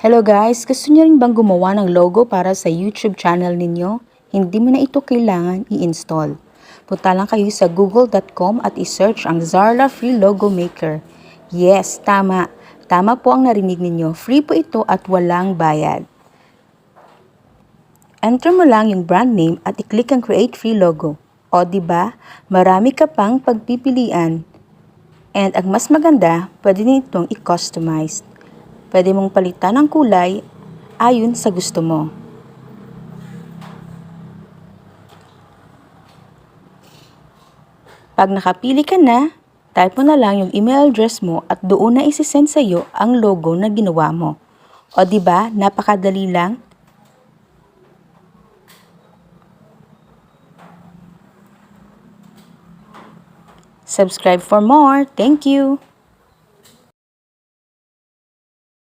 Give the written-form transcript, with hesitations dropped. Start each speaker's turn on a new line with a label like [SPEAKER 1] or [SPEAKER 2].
[SPEAKER 1] Hello guys, gusto niyo rin bang gumawa ng logo para sa YouTube channel ninyo? Hindi mo na ito kailangan i-install. Punta lang kayo sa google.com at i-search ang Zarla Free Logo Maker. Yes, tama. Tama po ang narinig ninyo. Free po ito at walang bayad. Enter mo lang yung brand name at i-click ang Create Free Logo. O diba, marami ka pang pagpipilian. And ang mas maganda, pwede din itong i-customize. Pwede mong palitan ang kulay ayon sa gusto mo. Pag nakapili ka na, type mo na lang yung email address mo at doon na isi-send sa iyo ang logo na ginawa mo. O diba, napakadali lang? Subscribe for more. Thank you!